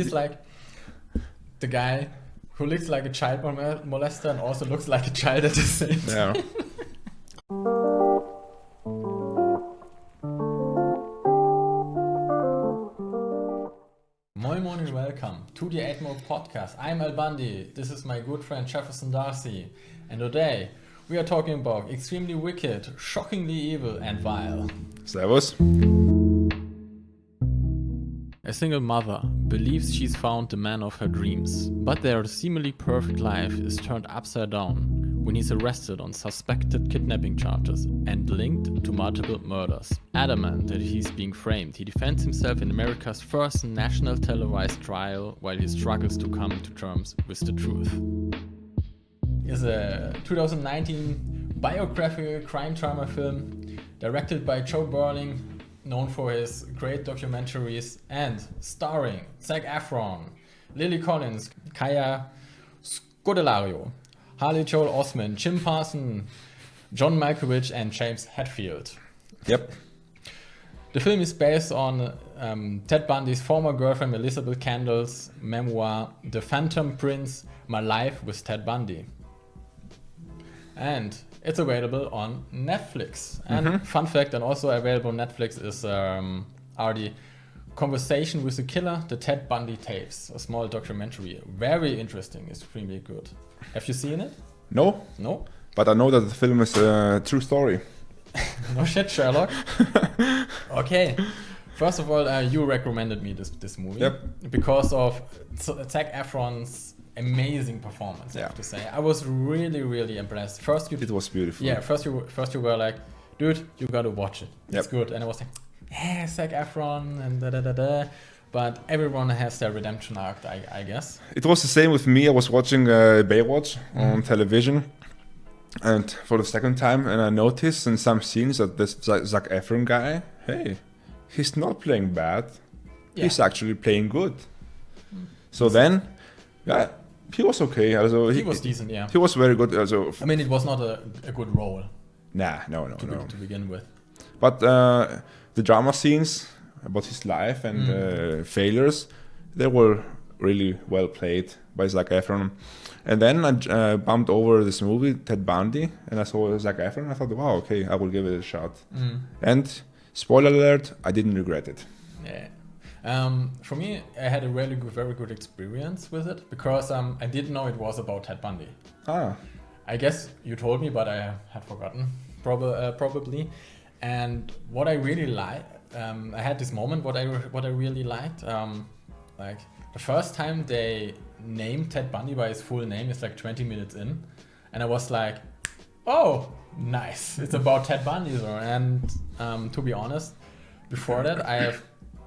he's like the guy who looks like a child molester and also looks like a child at the same time. Yeah. Moin and welcome to the 8 Mode podcast. I'm Al Bundy. This is my good friend Jefferson Darcy. And today we are talking about extremely wicked, shockingly evil and vile. Servus. A single mother believes she's found the man of her dreams, but their seemingly perfect life is turned upside down when he's arrested on suspected kidnapping charges and linked to multiple murders. Adamant that he's being framed, he defends himself in America's first national televised trial while he struggles to come to terms with the truth. It's a 2019 biographical crime drama film directed by Joe Berlinger, known for his great documentaries, and starring Zac Efron, Lily Collins, Kaya Scodelario, Harley Joel Osment, Jim Parsons, John Malkovich, and James Hetfield. Yep. The film is based on Ted Bundy's former girlfriend Elizabeth Kendall's memoir, The Phantom Prince: My Life with Ted Bundy. And it's available on Netflix. And fun fact, and also available on Netflix is are the Conversation with the Killer, the Ted Bundy tapes, a small documentary. Very interesting, extremely good. Have you seen it? No. No? But I know that the film is a true story. No shit, Sherlock. Okay. First of all, you recommended me this movie. Yep. Because of Zac Efron's amazing performance, I have to say. I was really, really impressed. It was beautiful. Yeah, first you were like, dude, you gotta watch it. It's good. And I was like, yeah, Zac Efron and da-da-da-da. But everyone has their redemption arc, I guess. It was the same with me. I was watching Baywatch on television, and for the second time, and I noticed in some scenes that this Zac Efron guy, hey, he's not playing bad. Yeah. He's actually playing good. So then, yeah, he was okay. Also, he was decent, yeah. He was very good. Also, I mean, it was not a good role. No. To begin with. But the drama scenes about his life and failures, they were really well played by Zac Efron. And then I bumped over this movie, Ted Bundy, and I saw Zac Efron. I thought, wow, okay, I will give it a shot. And spoiler alert, I didn't regret it. Yeah. For me, I had a really good, very good experience with it because I didn't know it was about Ted Bundy. I guess you told me, but I had forgotten, probably. And what I really liked, I had this moment. What I really liked, like the first time they named Ted Bundy by his full name is like 20 minutes in, and I was like, oh, nice, it's about Ted Bundy. And to be honest, before that,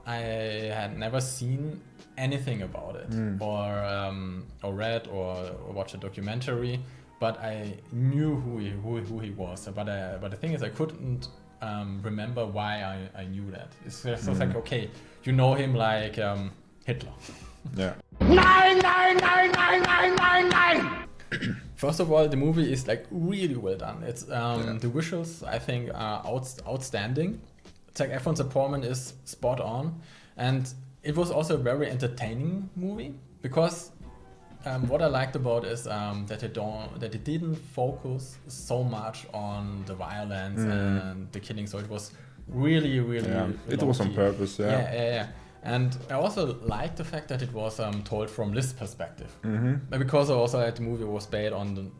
I had never seen anything about it or read or watched a documentary, but I knew who he was. But the thing is, I couldn't remember why I knew that. It's just like, okay, you know him like Hitler. Yeah. Nine. First of all, the movie is like really well done. It's the visuals, I think, are outstanding. Zac Efron's performance is spot on, and it was also a very entertaining movie because what I liked about is that it didn't focus so much on the violence and the killing. So it was really it was on purpose. Yeah. And I also liked the fact that it was told from Liz's perspective, because also the movie was based on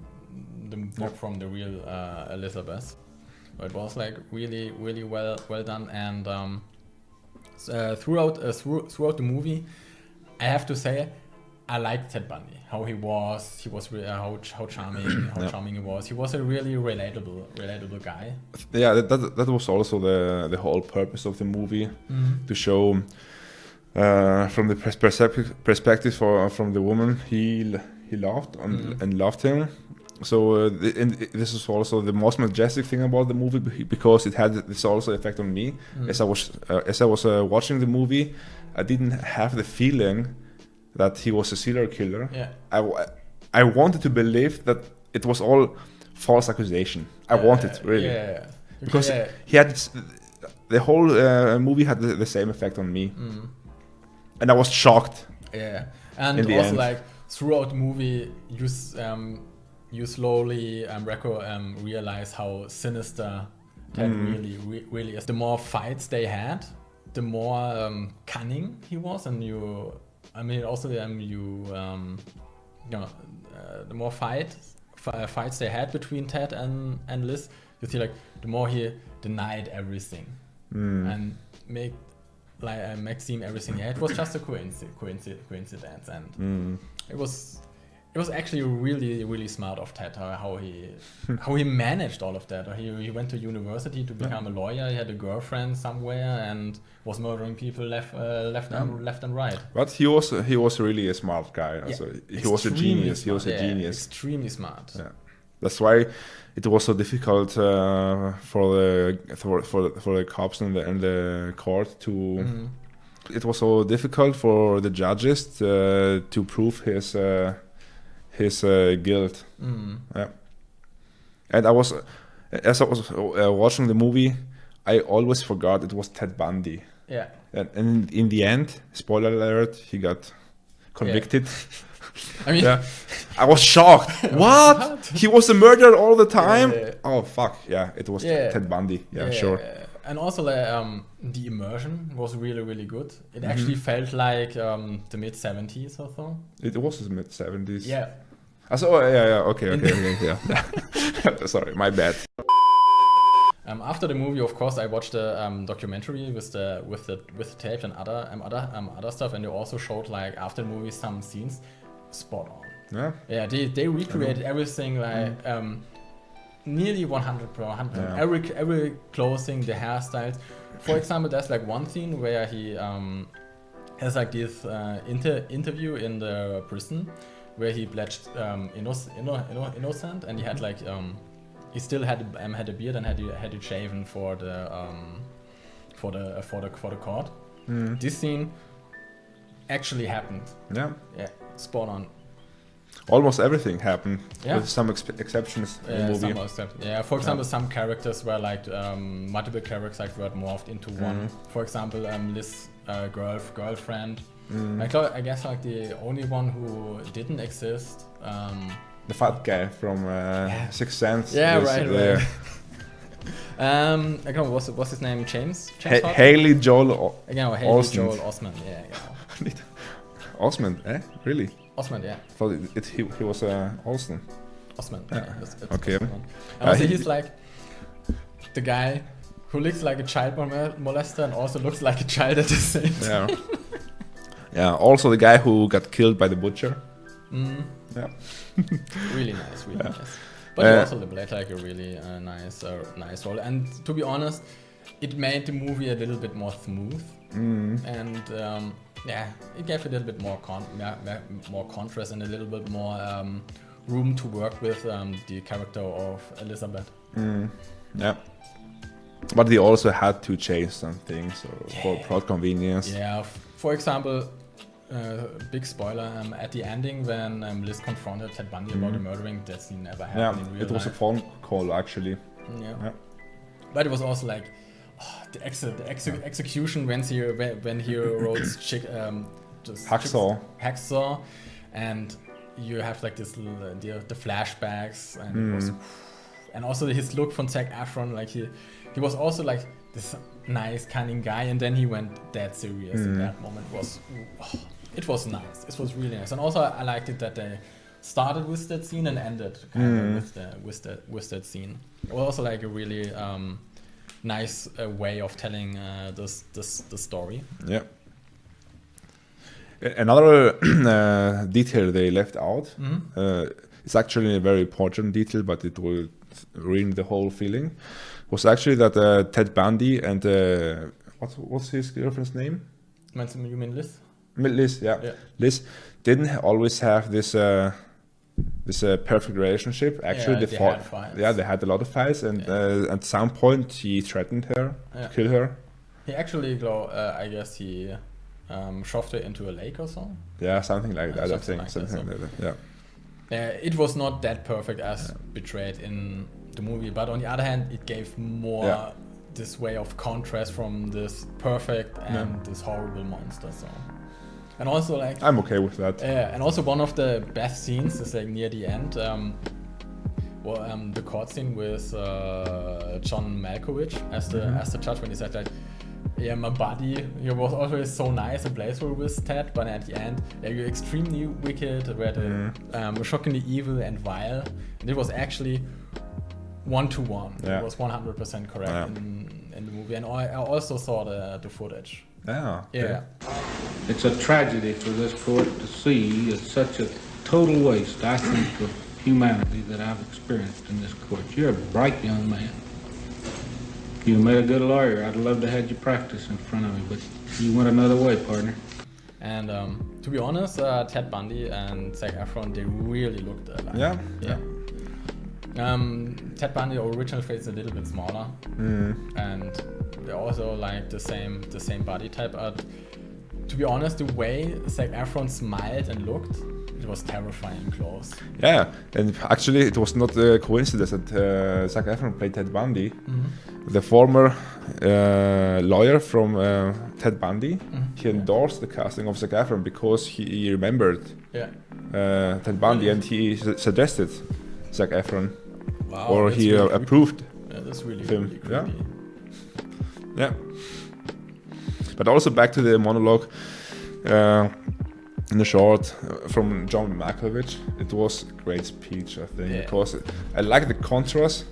the book from the real Elizabeth. It was like really well done, and throughout the movie, I have to say, I liked Ted Bundy. How he was really, how charming he was. He was a really relatable guy. Yeah, that was also the whole purpose of the movie, to show from the perspective from the woman he loved and loved him. So this is also the most majestic thing about the movie, because it had this also effect on me. As I was watching the movie, I didn't have the feeling that he was a serial killer. Yeah. I wanted to believe that it was all false accusation. I wanted, really. Yeah. Because he had the whole movie had the same effect on me. And I was shocked Yeah, and also end. like throughout the movie, you slowly realize how sinister Ted really is. The more fights they had, the more cunning he was, and the more fights they had between Ted and Liz, you see like the more he denied everything and make seem everything. Yeah, it was just a coincidence, and it was actually really, really smart of Ted how he managed all of that. He went to university to become a lawyer. He had a girlfriend somewhere and was murdering people left and right. But he was really a smart guy. Also, he was a genius. Smart. He was a genius. Extremely smart. Yeah, that's why it was so difficult for the cops and the court to. It was so difficult for the judges to prove his guilt. Yeah, and as I was watching the movie, I always forgot it was Ted Bundy. Yeah, and in the end, spoiler alert, he got convicted. I mean, I was shocked. What? He was a murderer all the time? Oh fuck! Yeah, it was Ted Bundy. Yeah, sure. And also the immersion was really, really good. It actually felt like the mid 70s or so. It was the mid 70s. Yeah. Okay, yeah. Sorry, my bad. After the movie, of course, I watched the documentary with the tapes and other stuff, and they also showed like after the movie some scenes spot on. Yeah, they recreated everything like nearly 100%. Yeah. Every clothing, the hairstyles. For example, there's like one scene where he has like this interview in the prison where he pledged innocent, and he had like he still had a beard and had it shaven for the court. This scene actually happened. Yeah, spot on. Almost everything happened, with some exceptions in the movie. For example, some characters were like multiple characters like were morphed into one. For example, Liz girlfriend. I guess like the only one who didn't exist. The fat guy from Sixth Sense. Yeah, right. I don't know, what's his name? James Haley Joel Haley Joel Osment. Yeah. Osment, eh? Really? Osment, yeah. Thought he was Olsen. Osment, it's okay. And also he's like the guy who looks like a child molester and also looks like a child at the same time. Yeah. Also the guy who got killed by the butcher. Yeah. Really nice. But he also played like a really nice role. And to be honest, it made the movie a little bit more smooth. And it gave a little bit more more contrast and a little bit more room to work with the character of Elizabeth. Yeah. But they also had to change some things for plot convenience. Yeah. For example, big spoiler, at the ending when Liz confronted Ted Bundy about the murdering, that scene never happened in real life. It was a phone call actually. Yeah. But it was also like the execution when he wrote hacksaw, and you have like this the flashbacks and also his look from Zac Efron, like he was also like this nice cunning guy, and then he went dead serious in that moment. It was nice. It was really nice, and also I liked it that they started with that scene and ended kind of with that scene. It was also like a really nice way of telling the story. Yeah. Another detail they left out. It's actually a very important detail, but it will ruin the whole feeling. Was actually that Ted Bundy and what's his girlfriend's name? You mean Liz? Liz, yeah. Liz didn't always have this perfect relationship. Actually, they fought. They had a lot of fights, and at some point he threatened her, kill her. He actually, I guess he shoved her into a lake or so. Yeah, something like that. I think something like that. Yeah. It was not that perfect as portrayed in the movie, but on the other hand, it gave more this way of contrast from this perfect and this horrible monster. So And also like I'm okay with that. And also one of the best scenes is like near the end. The court scene with John Malkovich as the judge, when he said like, yeah, my buddy, he was always so nice and playful with Ted, but at the end, you're extremely wicked, shockingly evil and vile. And it was actually 1-to-1. Yeah. It was 100% correct in the movie. And I also saw the footage. Yeah. Yeah. It's a tragedy for this court to see. It's such a total waste, I think, of humanity that I've experienced in this court. You're a bright young man. You made a good lawyer. I'd love to have you practice in front of me, but you went another way, partner. And to be honest, Ted Bundy and Zac Efron, they really looked alike. Yeah. Ted Bundy original face is a little bit smaller, and they're also like the same body type. To be honest, the way Zac Efron smiled and looked, it was terrifying close. Yeah, and actually it was not a coincidence that Zac Efron played Ted Bundy. The former lawyer from Ted Bundy, he endorsed the casting of Zac Efron because he remembered Ted Bundy, and he suggested Zac Efron, or he really approved that's really him. Really creepy. Yeah. But also back to the monologue. In the short from John Malkovich, it was a great speech, I think, because I like the contrast.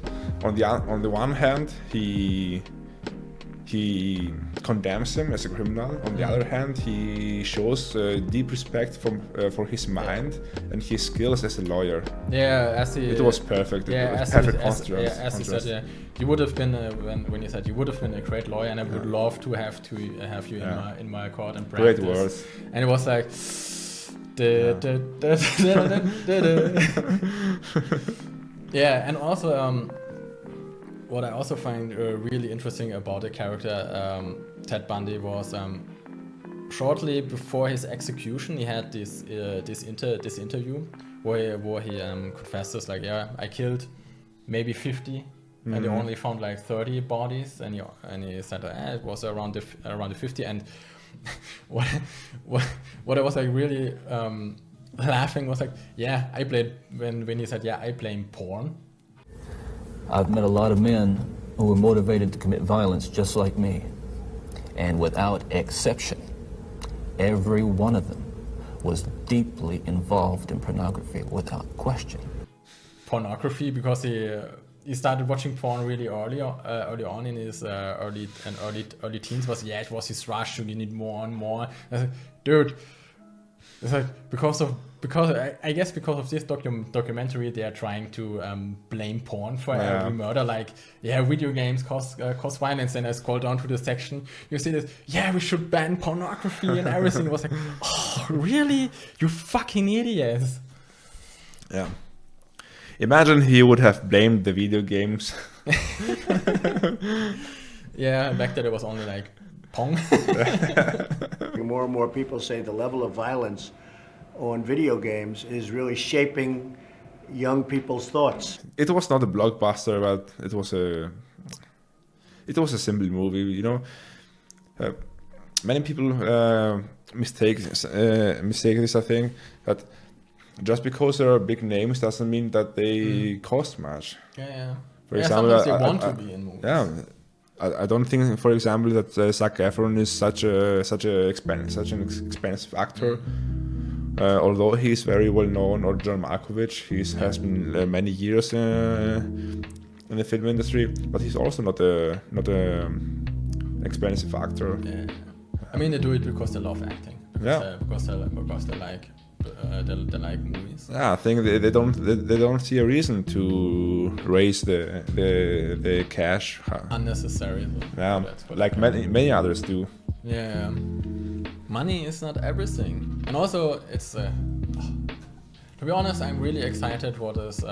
On the one hand, he condemns him as a criminal. On the other hand, he shows deep respect for his mind and his skills as a lawyer. Yeah, it was perfect. It was perfect contrast. As he said, you would have been when you said you would have been a great lawyer, and I would love to have you in my court and practice. Great words. And it was like. Yeah, and also what I also find really interesting about the character Ted Bundy was shortly before his execution, he had this interview where he confesses like, I killed maybe 50. And they only found like 30 bodies, and he said it was around the 50. And what I was like really laughing was like, I played when he said, I play porn. I've met a lot of men who were motivated to commit violence just like me, and without exception, every one of them was deeply involved in pornography without question. Pornography, because he started watching porn really early on in his early teens. It was his rush to need more and more. I was like, dude, it's like because I guess because of this documentary, they are trying to blame porn for every murder. Like, video games cause violence. And I scroll down to the section, you see this. We should ban pornography and everything. It was like, oh, really? You fucking idiots. Yeah. Imagine he would have blamed the video games. Back then it was only like Pong. More and more people say the level of violence on video games is really shaping young people's thoughts. It was not a blockbuster, but it was a simple movie, you know. Many people mistake this, I think, that just because there are big names doesn't mean that they cost much. For example, sometimes they want to be in movies. I don't think, for example, that Zac Efron is such an expensive actor. Although he's very well known, or John Malkovich, has been many years in the film industry, but he's also not a expensive actor. I mean, they do it because they love acting. Because they like movies. I think they don't see a reason to raise the cash unnecessary. Like many others do. Money is not everything, and also it's. To be honest, I'm really excited what is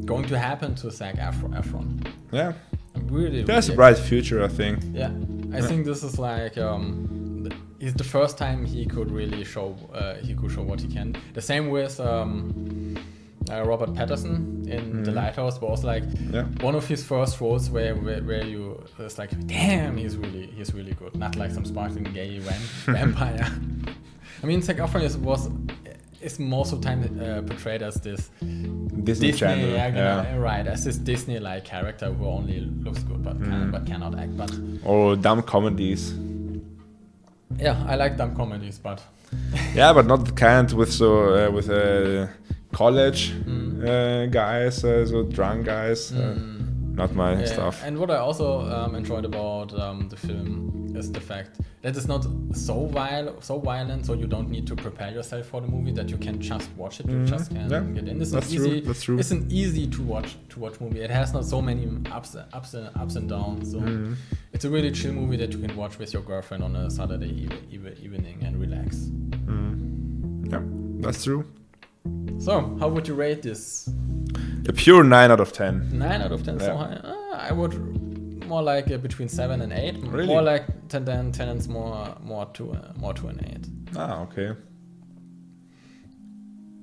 going to happen to Zac Efron. Yeah, I'm really. There's a bright future, I think. I think this is like. It's the first time he could really show what he can. The same with Robert Pattinson in The Lighthouse was like one of his first roles where you it's like, damn, he's really good. Not like some sparkling gay vampire. I mean, Zac Efron is most of the time portrayed as this Disney Channel, right, as this Disney-like character who only looks good but cannot act. But or dumb comedies. Yeah, I like dumb comedies, but yeah, but not the kind with college guys, so drunk guys. Not my stuff. And what I also enjoyed about the film is the fact that it's not so violent, so you don't need to prepare yourself for the movie. That you can just watch it. You just can get in. That's true. It's an easy to watch movie. It has not so many ups and downs. So it's a really chill movie that you can watch with your girlfriend on a Saturday evening and relax. Yeah, that's true. So, how would you rate this? A pure 9 out of 10. 9 out of 10, so high. I would more like between 7 and 8. Really? More like 10 and more to an 8. Ah, okay.